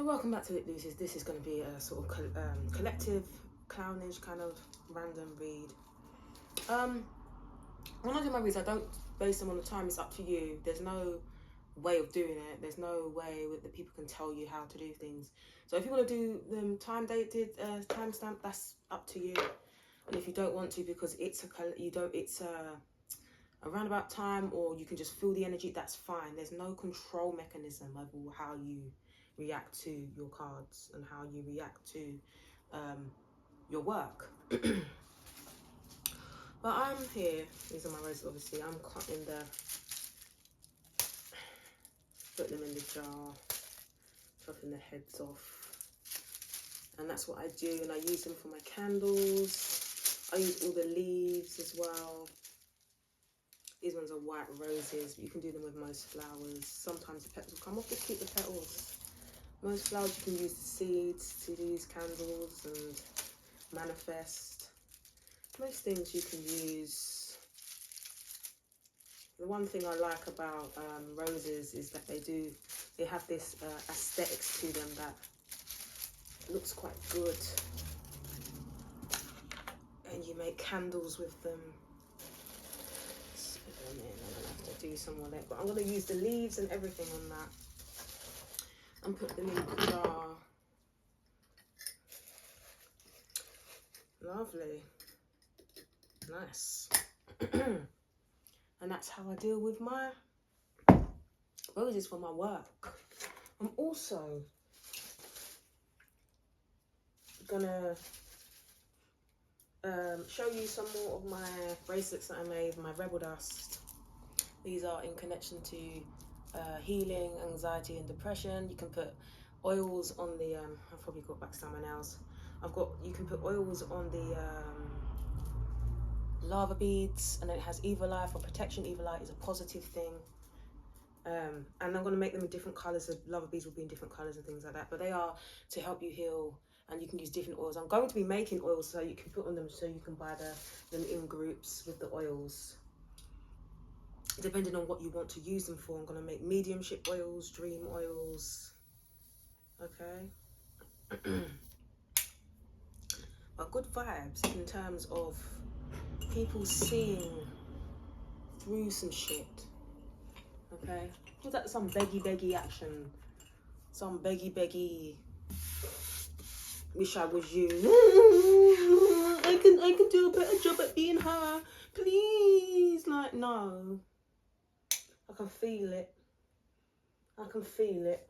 So welcome back to Lit Looses. This is going to be a sort of collective, clownish kind of random read. When I do my reads, I don't base them on the time. It's up to you. There's no way of doing it. There's no way that people can tell you how to do things. So if you want to do them time dated, timestamp, that's up to you. And if you don't want to, because it's a roundabout time, or you can just feel the energy, that's fine. There's no control mechanism over how you react to your cards and how you react to your work. But I'm here, these are my roses obviously, I'm cutting putting them in the jar, chopping the heads off, and that's what I do. And I use them for my candles. I use all the leaves as well. These ones are white roses, but you can do them with most flowers. Sometimes the petals will come off, just keep the petals. Most flowers you can use the seeds to use candles and manifest. Most things you can use. The one thing I like about roses is that they have this aesthetics to them that looks quite good. And you make candles with them. Spit them in, I'm gonna have to do some more there. But I'm gonna use the leaves and everything on that. And put them in the jar. Lovely. Nice. And that's how I deal with my roses for my work. I'm also gonna show you some more of my bracelets that I made, my Rebel Dust. These are in connection to healing, anxiety and depression. You can put oils on the, I've probably got back some nails. You can put oils on the lava beads, and then it has evil eye for protection. Evil eye is a positive thing. And I'm going to make them in different colours. The lava beads will be in different colours and things like that. But they are to help you heal, and you can use different oils. I'm going to be making oils so you can put on them, so you can buy them in groups with the oils. Depending on what you want to use them for. I'm going to make mediumship oils, dream oils. Okay. But good vibes in terms of people seeing through some shit. Okay. Was that some beggy action? Some beggy. Wish I was you. I can do a better job at being her. Please. Like, no. I can feel it. I can feel it.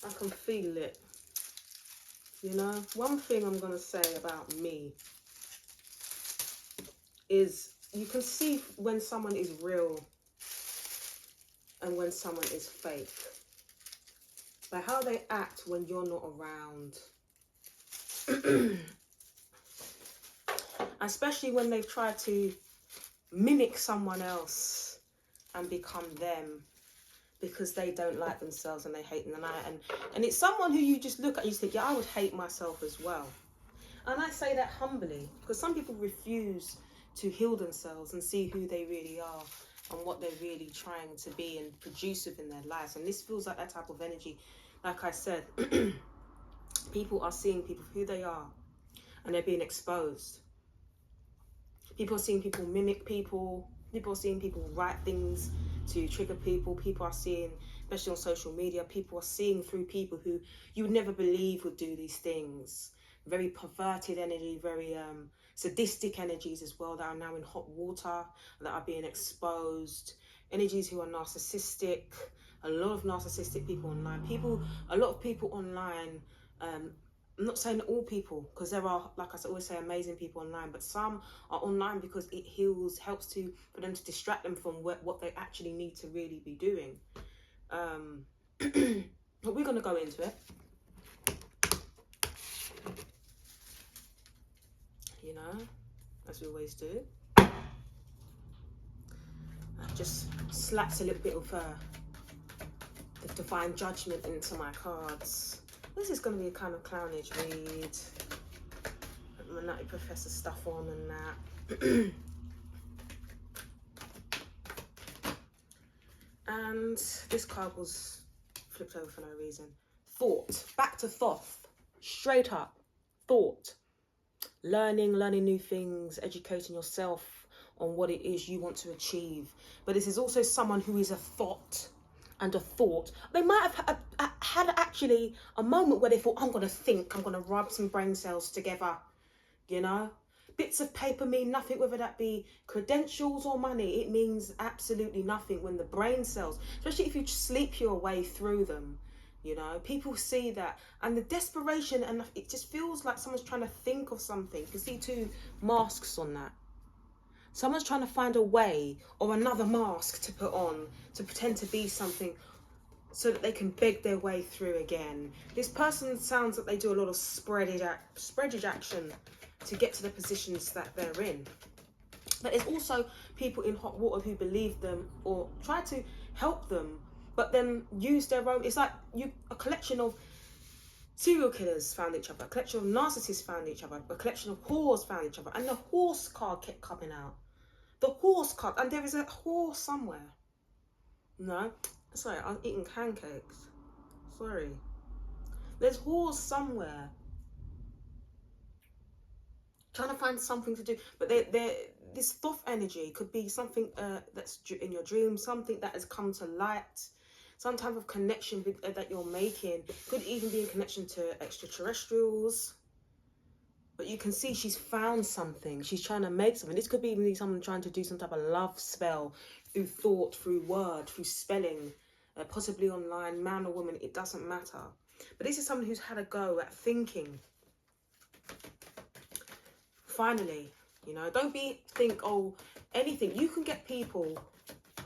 I can feel it. You know, one thing I'm going to say about me is you can see when someone is real and when someone is fake by how they act when you're not around. Especially when they've tried to mimic someone else and become them because they don't like themselves and they hate them. And it's someone who you just look at and you think, yeah, I would hate myself as well. And I say that humbly, because some people refuse to heal themselves and see who they really are and what they're really trying to be and produce within their lives. And this feels like that type of energy. Like I said, people are seeing people for who they are and they're being exposed. People are seeing people mimic people. People are seeing people write things to trigger people. People are seeing, especially on social media, people are seeing through people who you would never believe would do these things. Very perverted energy, very sadistic energies as well that are now in hot water, that are being exposed. Energies who are narcissistic. A lot of narcissistic people online. A lot of people online, I'm not saying all people, because there are, like I always say, amazing people online, but some are online because it helps for them to distract them from what they actually need to really be doing. But we're going to go into it. You know, as we always do. Just slaps a little bit of the divine judgment into my cards. This is going to be a kind of clownish read. Put my Nutty Professor stuff on and that. And this card was flipped over for no reason. thought. Back to Thoth. Straight up. Thought. Learning new things, educating yourself on what it is you want to achieve. But this is also someone who is a thought and a thought. They might have had actually a moment where they thought, I'm going to think, I'm going to rub some brain cells together, you know. Bits of paper mean nothing, whether that be credentials or money. It means absolutely nothing when the brain cells, especially if you sleep your way through them, you know. People see that, and the desperation, and it just feels like someone's trying to think of something. You can see two masks on that. Someone's trying to find a way or another mask to put on to pretend to be something so that they can beg their way through again. This person sounds like they do a lot of spreadage action to get to the positions that they're in. But there's also people in hot water who believe them or try to help them, but then use their own. It's like a collection of serial killers found each other, a collection of narcissists found each other, a collection of whores found each other, and the horse card kept coming out. The horse card, and there is a horse somewhere. No, sorry, I'm eating pancakes. Sorry. There's horse somewhere. Trying to find something to do, but this Thoth energy could be something that's in your dream, something that has come to light, some type of connection that you're making. Could even be in connection to extraterrestrials. But you can see she's found something. She's trying to make something. This could be even someone trying to do some type of love spell through thought, through word, through spelling, possibly online, man or woman, it doesn't matter. But this is someone who's had a go at thinking. Finally, you know, don't think, oh, anything. You can get people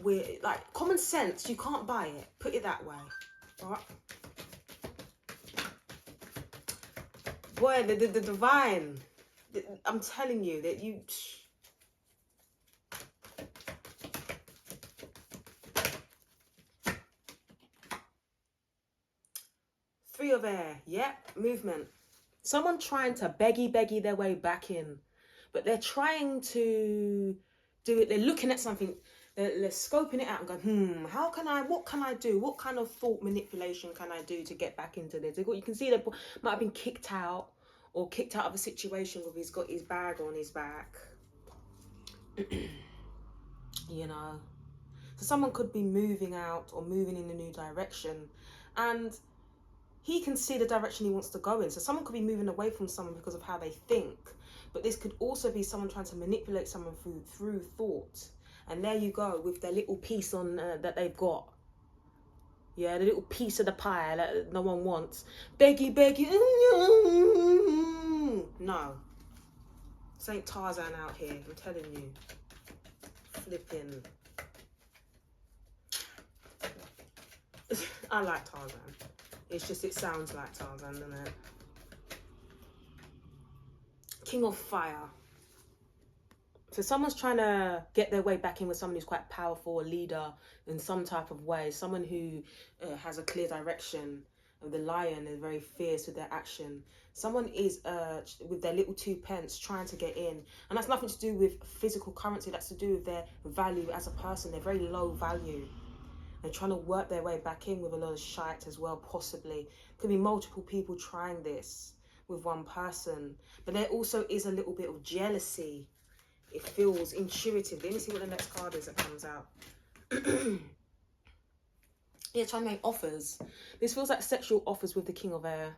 with, like, common sense, you can't buy it. Put it that way. All right? Boy, the divine, I'm telling you that you... Three of air, yep, movement. Someone trying to beggy their way back in, but they're trying to do it. They're looking at something, they're scoping it out and going, what can I do? What kind of thought manipulation can I do to get back into this? You can see they might have been kicked out or kicked out of a situation where he's got his bag on his back. You know, so someone could be moving out or moving in a new direction, and he can see the direction he wants to go in. So someone could be moving away from someone because of how they think. But this could also be someone trying to manipulate someone through thought. And there you go with their little piece on that they've got. Yeah, the little piece of the pie that no one wants. Beggy. No. This ain't Tarzan out here, I'm telling you. Flipping. I like Tarzan. It's just, it sounds like Tarzan, doesn't it? King of Fire. So someone's trying to get their way back in with someone who's quite powerful, a leader in some type of way. Someone who has a clear direction. The lion is very fierce with their action. Someone is with their little 2 pence trying to get in. And that's nothing to do with physical currency. That's to do with their value as a person. They're very low value. They're trying to work their way back in with a lot of shite as well, possibly. Could be multiple people trying this with one person. But there also is a little bit of jealousy. It feels intuitive. Let me see what the next card is that comes out. Yeah, trying to make offers. This feels like sexual offers with the King of Air.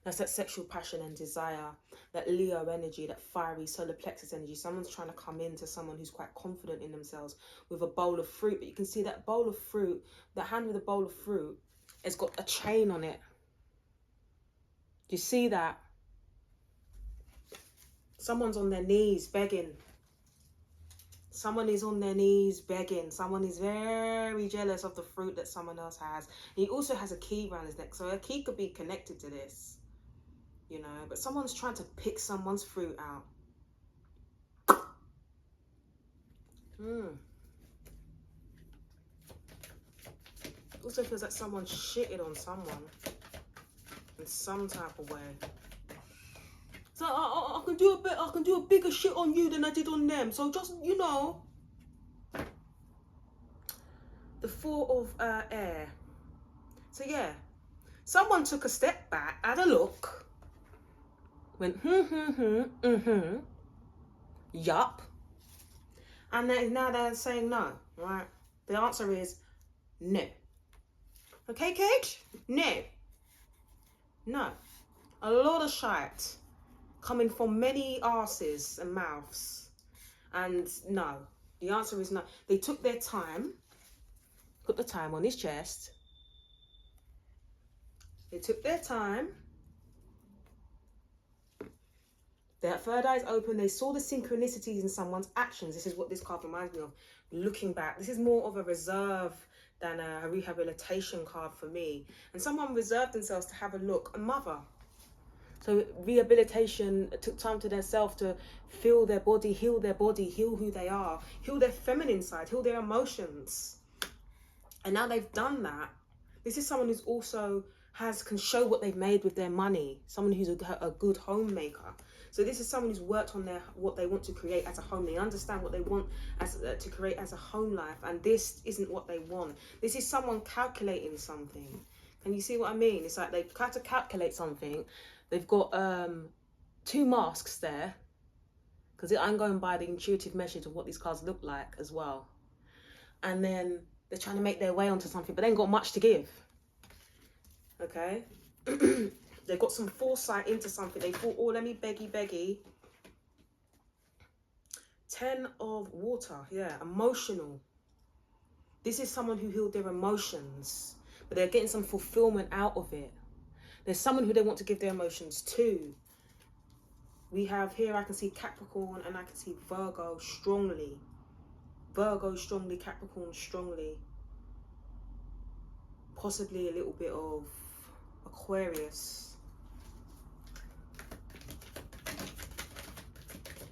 That's that sexual passion and desire, that Leo energy, that fiery solar plexus energy. Someone's trying to come into someone who's quite confident in themselves with a bowl of fruit. But you can see that bowl of fruit, the hand with a bowl of fruit, has got a chain on it. Do you see that? Someone's on their knees begging. Someone is on their knees begging. Someone is very jealous of the fruit that someone else has. He also has a key around his neck. So a key could be connected to this. You know, but someone's trying to pick someone's fruit out. Also feels like someone shitted on someone in some type of way. So I can do a bit. I can do a bigger shit on you than I did on them. So just, you know. The Four of Air. So yeah, Someone took a step back, had a look, went, yup. And now they're saying no, right? The answer is no. Okay, Cage? No. No. A lot of shite coming from many arses and mouths. And no. The answer is no. They took their time, put the time on his chest. They took their time. Their third eye's open. They saw the synchronicities in someone's actions. This is what this card reminds me of. Looking back. This is more of a reserve than a rehabilitation card for me. And someone reserved themselves to have a look. A mother. So rehabilitation took time to themselves to feel their body, heal who they are, heal their feminine side, heal their emotions. And now they've done that. This is someone who's also can show what they've made with their money. Someone who's a good homemaker. So this is someone who's worked on what they want to create as a home. They understand what they want to create as a home life. And this isn't what they want. This is someone calculating something. Can you see what I mean? It's like they've had to calculate something. They've got 2 masks there. Because I'm going by the intuitive message of what these cards look like as well. And then they're trying to make their way onto something, but they ain't got much to give. Okay? They've got some foresight into something. They thought, oh, let me beggy. 10 of water. Yeah, emotional. This is someone who healed their emotions, but they're getting some fulfillment out of it. There's someone who they want to give their emotions to. We have here, I can see Capricorn and I can see Virgo strongly. Virgo strongly, Capricorn strongly. Possibly a little bit of Aquarius.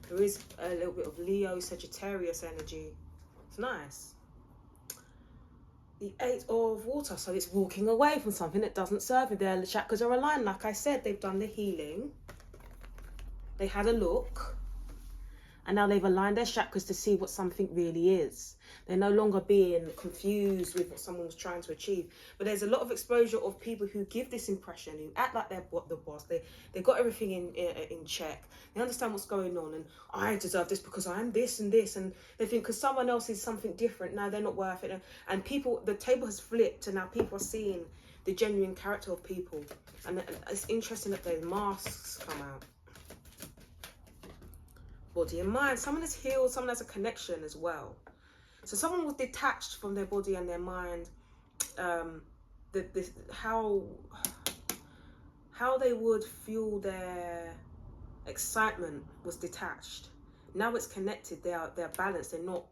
There is a little bit of Leo, Sagittarius energy. It's nice. The 8 of water. So it's walking away from something that doesn't serve you. Their chakras are aligned. Like I said, they've done the healing. They had a look. And now they've aligned their chakras to see what something really is. They're no longer being confused with what someone was trying to achieve. But there's a lot of exposure of people who give this impression, who act like they're the boss. They got everything in check. They understand what's going on. And I deserve this because I'm this and this. And they think because someone else is something different, now they're not worth it. And people, the table has flipped and now people are seeing the genuine character of people. And it's interesting that the masks come out. Body and mind. Someone is healed, someone has a connection as well. So someone was detached from their body and their mind. How they would feel their excitement was detached. Now it's connected. They're balanced. They're not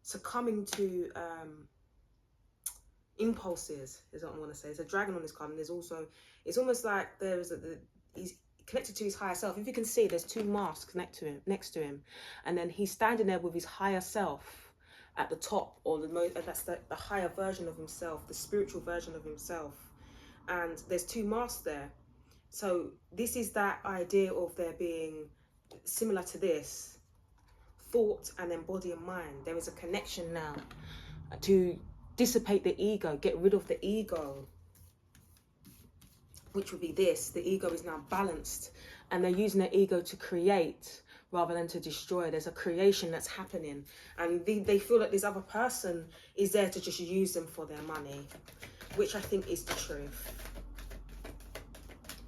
succumbing to impulses, is what I want to say. There's a dragon on this card, and there's also, it's almost like he's connected to his higher self. If you can see, there's 2 masks next to him, and then he's standing there with his higher self at the top, or that's the higher version of himself, the spiritual version of himself. And there's 2 masks there. So this is that idea of there being similar to this thought and then body and mind. There is a connection now to dissipate the ego, get rid of the ego, which would be this. The ego is now balanced, and they're using their ego to create rather than to destroy. There's a creation that's happening, and they feel like this other person is there to just use them for their money, which I think is the truth,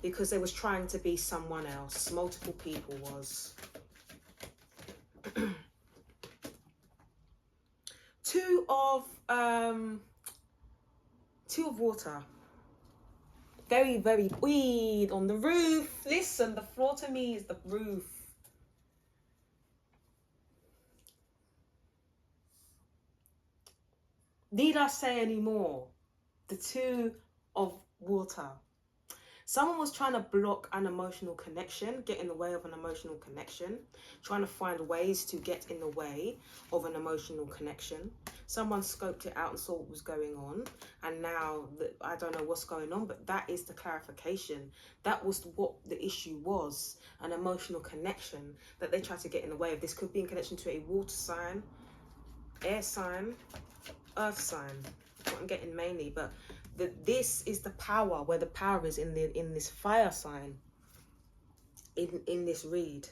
because they was trying to be someone else. Multiple people was. 2 of water. Very, very weed on the roof. Listen, the floor to me is the roof. Need I say any more? The 2 of water. Someone was trying to block an emotional connection, get in the way of an emotional connection, trying to find ways to get in the way of an emotional connection. Someone scoped it out and saw what was going on, and now I don't know what's going on, but that is the clarification. That was what the issue was, an emotional connection that they tried to get in the way of. This could be in connection to a water sign, air sign, earth sign. What I'm getting mainly, but that this is the power, where the power is in this fire sign, in this read.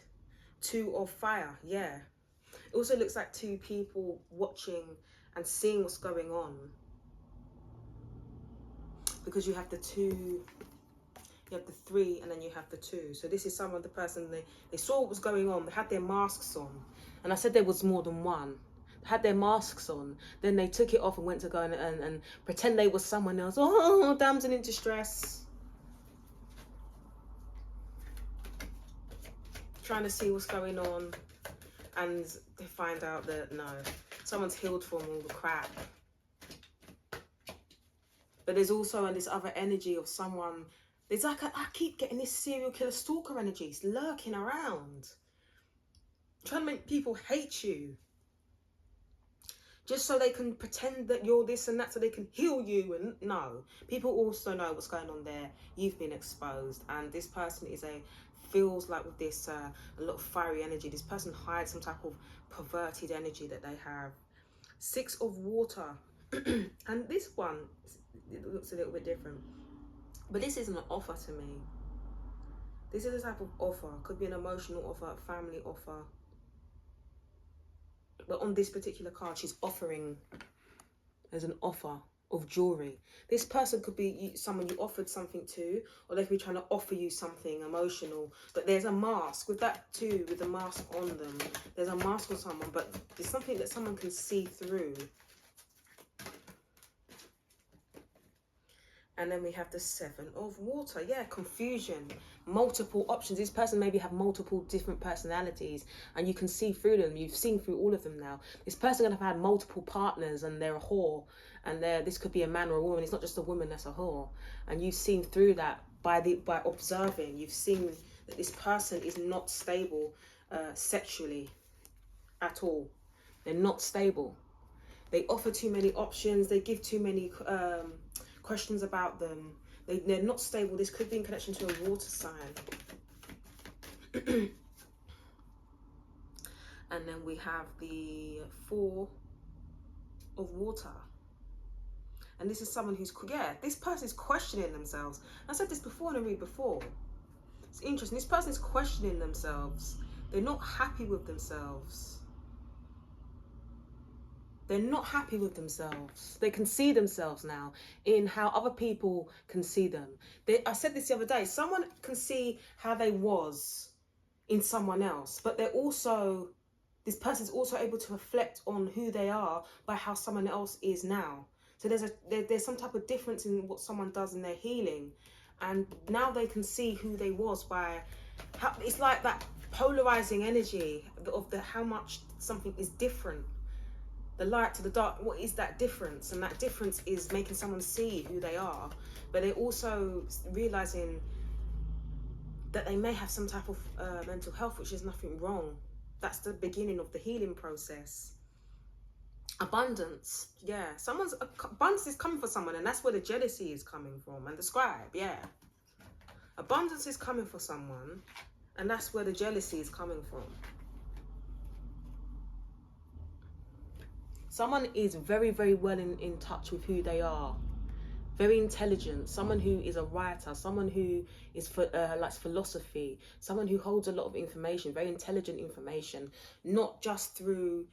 2 of fire, yeah. It also looks like 2 people watching and seeing what's going on, because you have the 2, you have the 3, and then you have the 2. So this is the person, they saw what was going on, they had their masks on, and I said there was more than one. They had their masks on, then they took it off and went to go and pretend they was someone else. Oh, damsel in distress, trying to see what's going on, and they find out that no, someone's healed from all the crap. But there's also this other energy of someone. There's like I keep getting this serial killer stalker energy lurking around, trying to make people hate you, just so they can pretend that you're this and that, so they can heal you. And no, people also know what's going on there. You've been exposed, and this person feels like with this a lot of fiery energy. This person hides some type of perverted energy that they have. 6 of water, and this one, it looks a little bit different, but this isn't an offer to me. This is a type of offer. Could be an emotional offer, a family offer. But on this particular card, she's offering as an offer of jewelry. This person could be someone you offered something to, or they could be trying to offer you something emotional. But there's a mask with that too, with the mask on them. There's a mask on someone, but there's something that someone can see through. And then we have the 7 of water. Yeah, confusion, multiple options. This person maybe have multiple different personalities, and you can see through them. You've seen through all of them now. This person gonna have had multiple partners, and they're a whore. And this could be a man or a woman. It's not just a woman that's a whore. And you've seen through that by observing. You've seen that this person is not stable sexually at all. They're not stable. They offer too many options. They give too many questions about them. They're not stable. This could be in connection to a water sign. And then we have the 4 of water. And this is someone who's, yeah, this person is questioning themselves. I said this before in a read before. It's interesting. This person is questioning themselves. They're not happy with themselves. They're not happy with themselves. They can see themselves now in how other people can see them. I said this the other day. Someone can see how they was in someone else, but this person's also able to reflect on who they are by how someone else is now. So there's some type of difference in what someone does in their healing, and now they can see who they was by how it's like that polarizing energy of how much something is different. The light to the dark, what is that difference? And that difference is making someone see who they are, but they're also realizing that they may have some type of mental health, which is nothing wrong. That's the beginning of the healing process. Abundance, yeah. Abundance is coming for someone, and that's where the jealousy is coming from. And the scribe, yeah. Abundance is coming for someone, and that's where the jealousy is coming from. Someone is very, very well in touch with who they are. Very intelligent. Someone who is a writer. Someone who is likes philosophy. Someone who holds a lot of information. Very intelligent information. Not just through...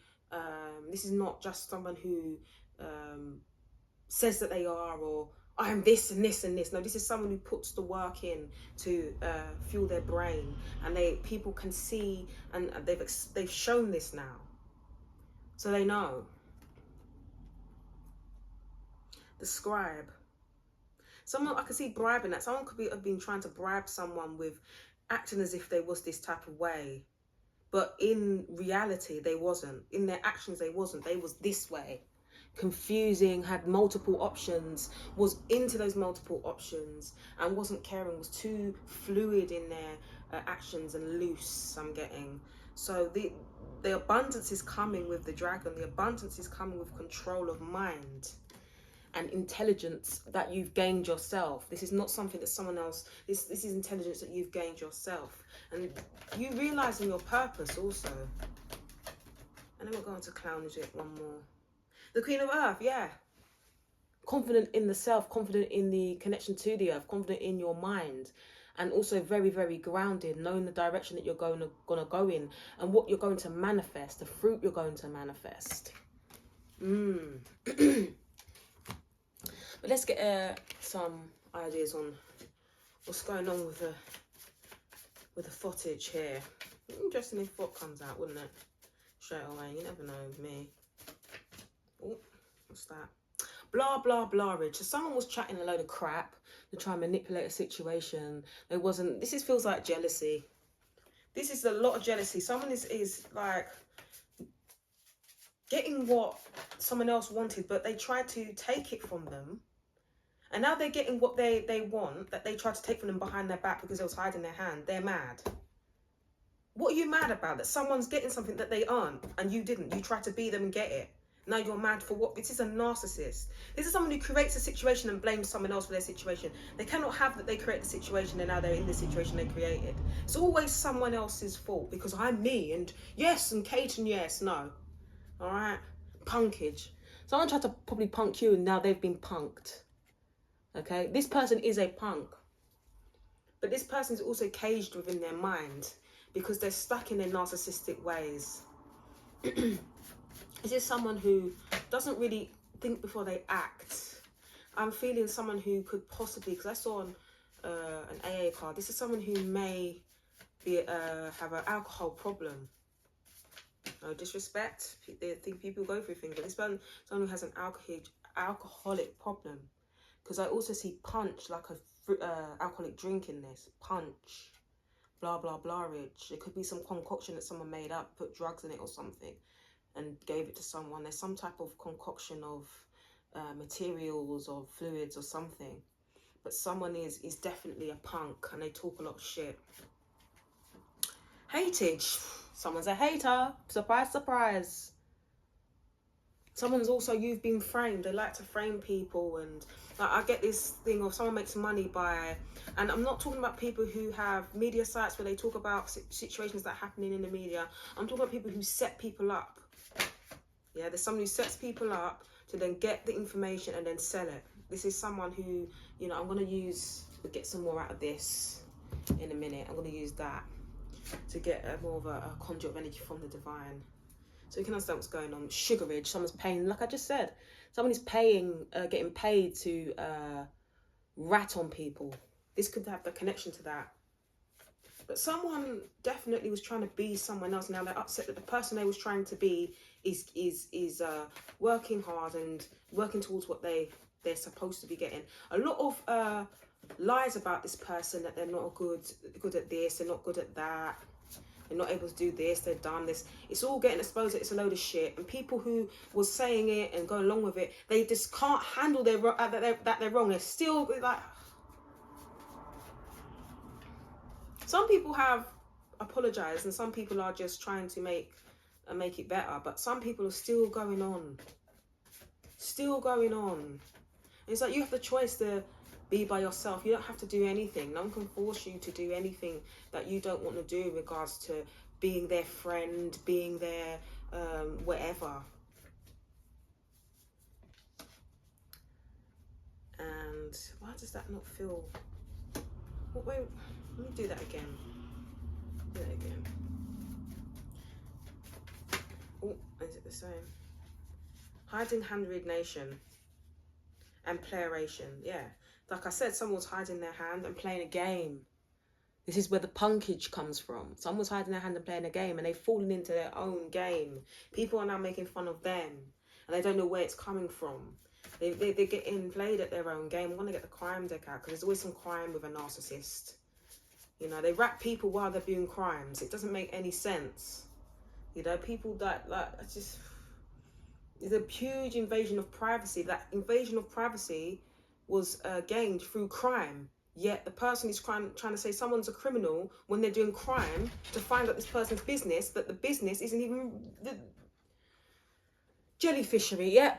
this is not just someone who says that they are, or I'm this and this and this. No, this is someone who puts the work in to fuel their brain. And people can see, and they've shown this now. So they know. The scribe. Someone, I can see bribing that. Someone could have been trying to bribe someone with acting as if they was this type of way. But in reality, they wasn't. In their actions, they wasn't. They was this way. Confusing, had multiple options, was into those multiple options, and wasn't caring, was too fluid in their actions and loose, I'm getting. So the abundance is coming with the dragon. The abundance is coming with control of mind and intelligence that you've gained yourself. This is not something that someone else, this is intelligence that you've gained yourself. And you realising your purpose also. And then we're going to clown it one more. The Queen of Earth, yeah. confident in the self, confident in the connection to the earth, confident in your mind, and also very, very grounded, knowing the direction that you're gonna go in and what you're going to manifest, the fruit you're going to manifest. But let's get some ideas on what's going on with the footage here. Interesting if what comes out, wouldn't it? Straight away, you never know with me. Oh, what's that? Blah blah blah. Rich. So someone was chatting a load of crap to try and manipulate a situation. There wasn't. This feels like jealousy. This is a lot of jealousy. Someone is like getting what someone else wanted, but they tried to take it from them. And now they're getting what they want, that they tried to take from them behind their back because it was hiding their hand. They're mad. What are you mad about? That someone's getting something that they aren't and you didn't. You tried to be them and get it. Now you're mad for what? This is a narcissist. This is someone who creates a situation and blames someone else for their situation. They cannot have that they create the situation and now they're in the situation they created. It's always someone else's fault because I'm me and yes and Kate and yes. No. All right? Punkage. Someone tried to probably punk you and now they've been punked. Okay? This person is a punk. But this person is also caged within their mind because they're stuck in their narcissistic ways. This is someone who doesn't really think before they act. I'm feeling someone who could possibly, because I saw an AA card, this is someone who may be have an alcohol problem. No disrespect, they think people go through things, but this person, someone who has an alcoholic problem. Because I also see punch, like a alcoholic drink in this. Punch. Blah, blah, blah, rich. It could be some concoction that someone made up, put drugs in it or something, and gave it to someone. There's some type of concoction of materials or fluids or something. But someone is definitely a punk and they talk a lot of shit. Hatage. Someone's a hater. Surprise, surprise. Someone's also, you've been framed. They like to frame people, and like, I get this thing of someone makes money by, and I'm not talking about people who have media sites where they talk about situations that are happening in the media. I'm talking about people who set people up. Yeah, there's someone who sets people up to then get the information and then sell it. This is someone who, you know, I'm going to get some more out of this in a minute. I'm going to use that to get more of a conduit of energy from the divine. So you can understand what's going on. Sugarage, someone's paying, like I just said, someone is paying, getting paid to rat on people. This could have the connection to that. But someone definitely was trying to be someone else. Now they're upset that the person they was trying to be is working hard and working towards what they're supposed to be getting. A lot of lies about this person, that they're not good at this, they're not good at that, they're not able to do this, they're done this. It's all getting exposed that it's a load of shit. And people who was saying it and going along with it, they just can't handle that they're wrong. They're still like... Some people have apologized and some people are just trying to make it better. But some people are still going on. Still going on. It's like you have the choice to be by yourself. You don't have to do anything. No one can force you to do anything that you don't want to do in regards to being their friend, being their whatever. And why does that not feel... Oh, wait, let me do that again. Do that again. Oh, is it the same? Hiding hand read nation and playeration. Yeah. Like I said, someone was hiding their hand and playing a game. This is where the punkage comes from. Someone's hiding their hand and playing a game and they've fallen into their own game. People are now making fun of them and they don't know where it's coming from. They're getting played at their own game. I'm going to get the crime deck out because there's always some crime with a narcissist. You know, they rap people while they're doing crimes. It doesn't make any sense. You know, people that, like, it's just... There's a huge invasion of privacy. That invasion of privacy was gained through crime. Yet the person is trying to say someone's a criminal when they're doing crime to find out this person's business, that the business isn't even... the jellyfishery, yeah.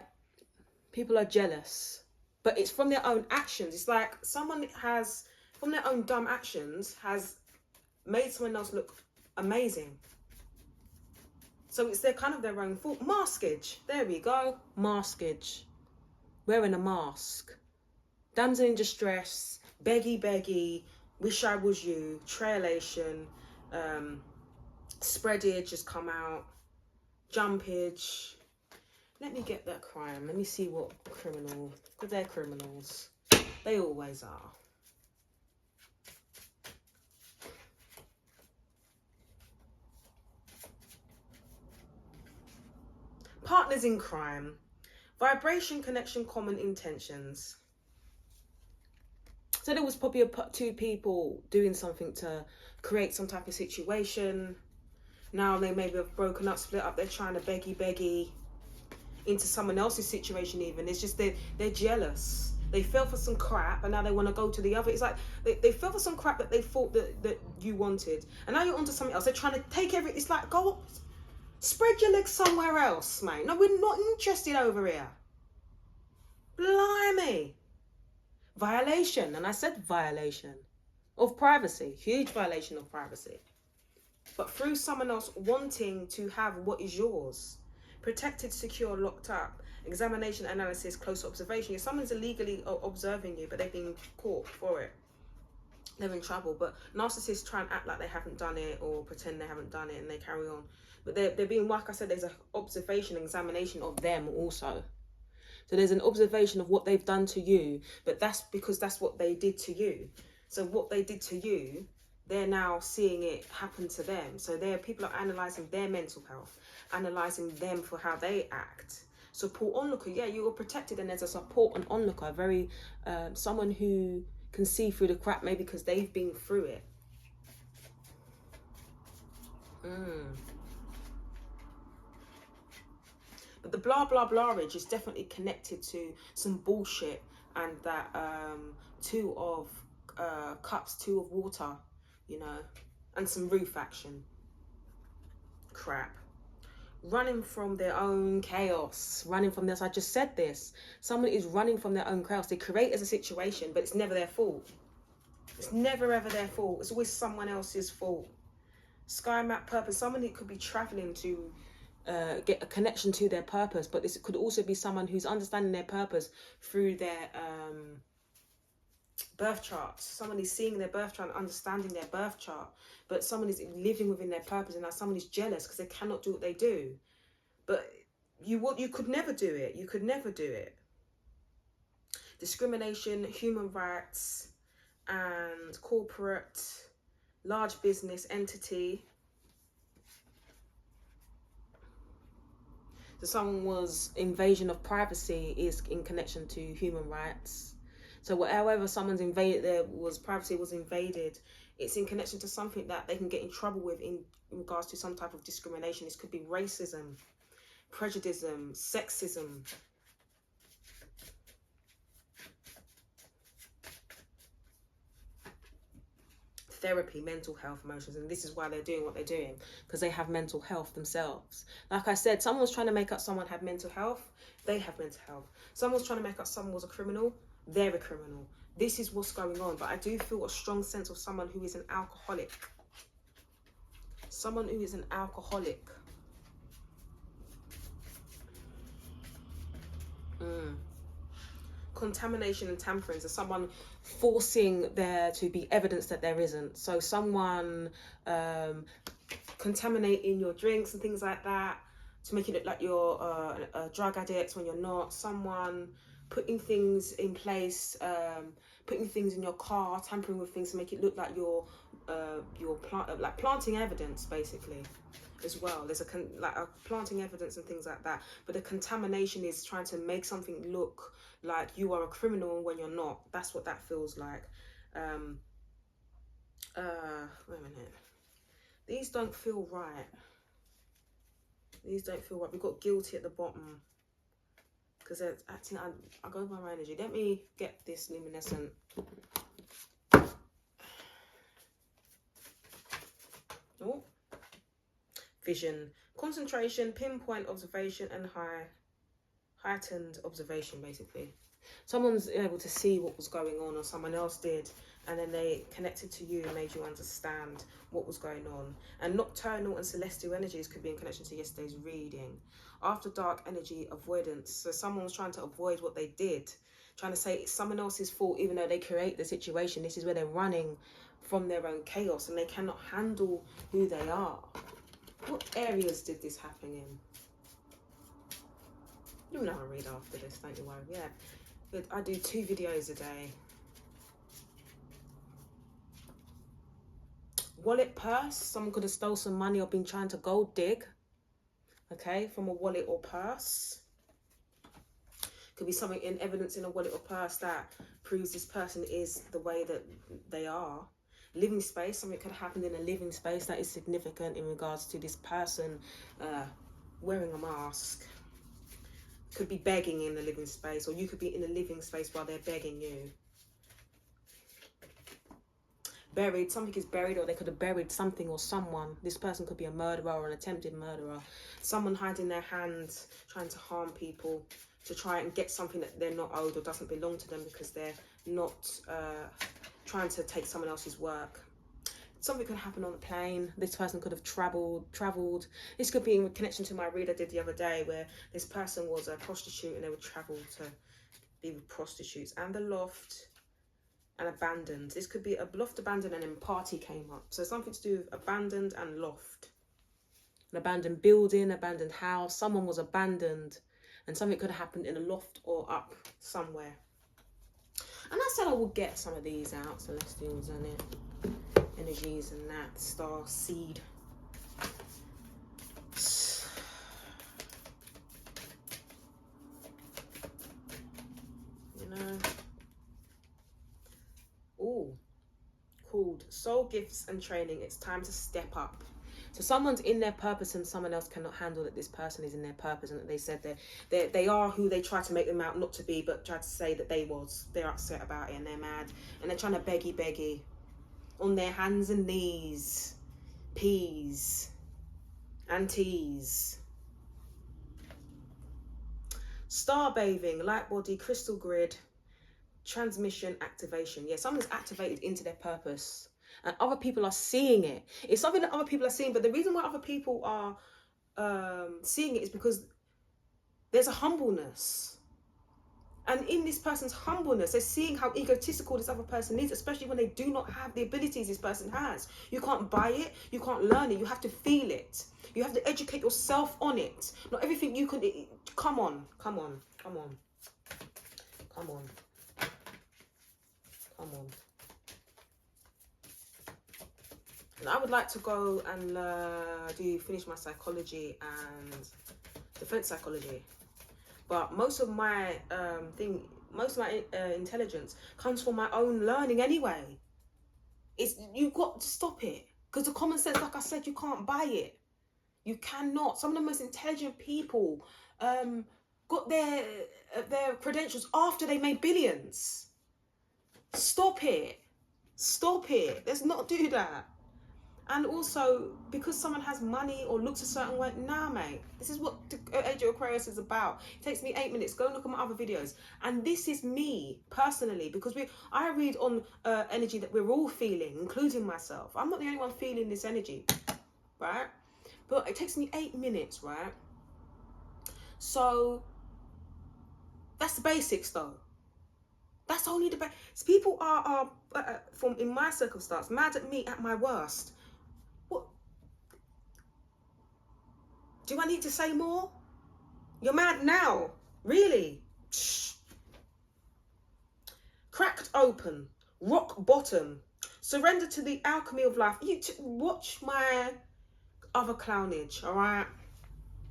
People are jealous. But it's from their own actions. It's like someone has, from their own dumb actions, has made someone else look amazing. So it's kind of their own fault. Maskage. There we go. Maskage. wearing a mask. Damsel in distress, beggy, wish I was you, trailation, spreadage has come out, jumpage. Let me get that crime. Let me see what criminal, because they're criminals. They always are. Partners in crime. Vibration, connection, common intentions. So there was probably two people doing something to create some type of situation. Now they maybe have broken up, split up. They're trying to beggy into someone else's situation even. It's just they're jealous. They fell for some crap and now they want to go to the other. It's like they fell for some crap that they thought that you wanted. And now you're onto something else. They're trying to take everything. It's like, go spread your legs somewhere else, mate. No, we're not interested over here. Blimey. Violation. And I said violation of privacy. Huge violation of privacy. But through someone else wanting to have what is yours. Protected, secure, locked up. Examination, analysis, close observation. If someone's illegally observing you, but they've been caught for it, they're in trouble. But narcissists try and act like they haven't done it or pretend they haven't done it and they carry on. But they're being, like I said, there's an observation, examination of them also. So there's an observation of what they've done to you, but that's because that's what they did to you. So what they did to you, they're now seeing it happen to them. So people are analysing their mental health, analysing them for how they act. Support onlooker, yeah, you are protected, and there's a support and onlooker, very someone who can see through the crap, maybe because they've been through it. But the blah blah blahage is definitely connected to some bullshit, and that two of cups, two of water, you know, and some roof action crap. Running from their own chaos, running from this. I just said this. Someone is running from their own chaos. They create as a situation, but it's never their fault. It's never ever their fault. It's always someone else's fault. Sky map purpose. Someone who could be traveling to get a connection to their purpose, but this could also be someone who's understanding their purpose through their birth charts. Someone is seeing their birth chart and understanding their birth chart, but someone is living within their purpose, and now someone is jealous because they cannot do what they do. But you could never do it. You could never do it. Discrimination, human rights, and corporate, large business entity. So someone was invasion of privacy is in connection to human rights. So however someone's invaded, privacy was invaded, it's in connection to something that they can get in trouble with in regards to some type of discrimination. This could be racism, prejudice, sexism. Therapy, mental health, emotions, and this is why they're doing what they're doing, because they have mental health themselves. Like I said, someone's trying to make up someone had mental health, they have mental health. Someone's trying to make up someone was a criminal, they're a criminal. This is what's going on. But I do feel a strong sense of someone who is an alcoholic. Someone who is an alcoholic. Contamination and tampering. So someone forcing there to be evidence that there isn't. So someone contaminating your drinks and things like that to make it look like you're a drug addict when you're not. Someone putting things in place, putting things in your car, tampering with things to make it look like you're planting evidence, basically, as well. There's a planting evidence and things like that. But the contamination is trying to make something look like you are a criminal when you're not. That's what that feels like. Wait a minute. These don't feel right. These don't feel right. We've got guilty at the bottom, because they're acting. I go by my energy. Let me get this luminescent. Oh, vision, concentration, pinpoint observation, and heightened observation, basically. Someone's able to see what was going on, or someone else did, and then they connected to you and made you understand what was going on. And nocturnal and celestial energies could be in connection to yesterday's reading. After dark energy avoidance. So someone was trying to avoid what they did, trying to say it's someone else's fault, even though they create the situation. This is where they're running from their own chaos and they cannot handle who they are. What areas did this happen in? You'll know I'll read after this, don't you worry. Yeah, but I do 2 videos a day. Wallet, purse. Someone could have stole some money or been trying to gold dig. Okay, from a wallet or purse. Could be something in evidence in a wallet or purse that proves this person is the way that they are. Living space. Something could have happened in a living space that is significant in regards to this person wearing a mask. Could be begging in the living space, or you could be in the living space while they're begging you. Buried, something is buried, or they could have buried something or someone. This person could be a murderer or an attempted murderer. Someone hiding their hands, trying to harm people, to try and get something that they're not owed or doesn't belong to them because they're not trying to take someone else's work. Something could happen on the plane. This person could have travelled. This could be in connection to my read I did the other day, where this person was a prostitute and they would travel to be with prostitutes. And the loft and abandoned. This could be a loft, abandoned, and then party came up. So something to do with abandoned and loft. An abandoned building, abandoned house. Someone was abandoned and something could have happened in a loft or up somewhere. And I said I would get some of these out, celestials and it. Energies and that, star seed. You know. Oh, called soul gifts and training. It's time to step up. So someone's in their purpose and someone else cannot handle that this person is in their purpose and that they said they are who they try to make them out not to be, but try to say that they're upset about it and they're mad and they're trying to beggy on their hands and knees, P's and T's. Star bathing, light body, crystal grid, transmission, activation. Yeah, someone's activated into their purpose and other people are seeing it. It's something that other people are seeing, but the reason why other people are seeing it is because there's a humbleness. And in this person's humbleness, they're seeing how egotistical this other person is, especially when they do not have the abilities this person has. You can't buy it. You can't learn it. You have to feel it. You have to educate yourself on it. Not everything you can... Come on. Come on. Come on. Come on. Come on. And I would like to go and finish my psychology and defense psychology. But most of my intelligence comes from my own learning anyway. You've got to stop it. Because the common sense, like I said, you can't buy it. You cannot. Some of the most intelligent people got their credentials after they made billions. Stop it. Stop it. Let's not do that. And also, because someone has money or looks a certain way, nah, mate. This is what Age of Aquarius is about. It takes me 8 minutes. Go and look at my other videos. And this is me, personally, because I read on energy that we're all feeling, including myself. I'm not the only one feeling this energy, right? But it takes me 8 minutes, right? So, that's the basics, though. That's only the basics. People are from in my circumstance, mad at me at my worst. Do I need to say more? You're mad now. Really? Shh. Cracked open. Rock bottom. Surrender to the alchemy of life. Watch my other clownage, all right?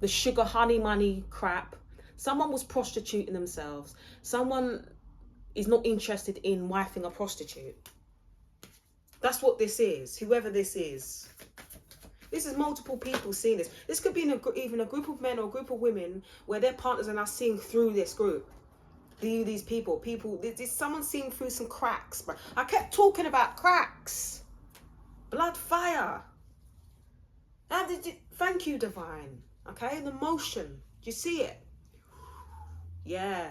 The sugar honey money crap. Someone was prostituting themselves. Someone is not interested in wifing a prostitute. That's what this is, whoever this is. This is multiple people seeing this. This could be in even a group of men or a group of women where their partners are now seeing through this group. These people, there's someone seeing through some cracks. Bro. I kept talking about cracks. Blood, fire. Thank you, divine. Okay, the motion. Do you see it? Yeah.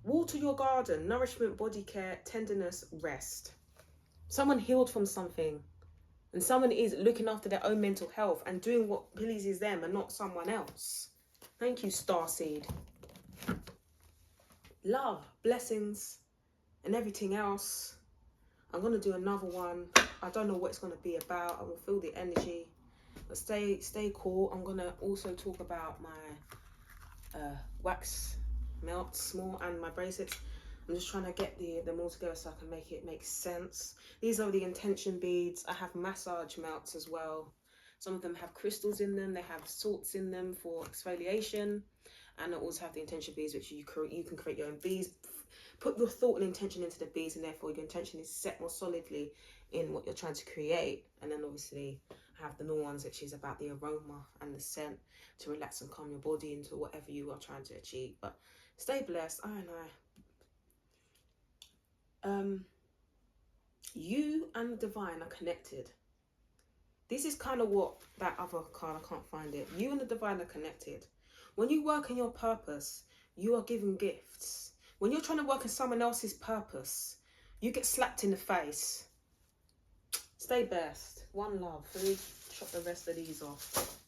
Water your garden, nourishment, body care, tenderness, rest. Someone healed from something, and someone is looking after their own mental health and doing what pleases them and not someone else. Thank you, Starseed. Love, blessings, and everything else. I'm going to do another one. I don't know what it's going to be about. I will feel the energy. But stay cool. I'm going to also talk about my wax melts more and my bracelets. I'm just trying to get them all together so I can make it make sense. These are the intention beads. I have massage melts as well. Some of them have crystals in them. They have salts in them for exfoliation. And I also have the intention beads, which you can create your own beads. Put your thought and intention into the beads, and therefore your intention is set more solidly in what you're trying to create. And then obviously I have the normal ones, which is about the aroma and the scent to relax and calm your body into whatever you are trying to achieve. But stay blessed. I know. You and the divine are connected. This is kind of what that other card, I can't find it. You and the divine are connected. When you work in your purpose, you are given gifts. When you're trying to work in someone else's purpose, you get slapped in the face. Stay blessed. One love. Let me chop the rest of these off.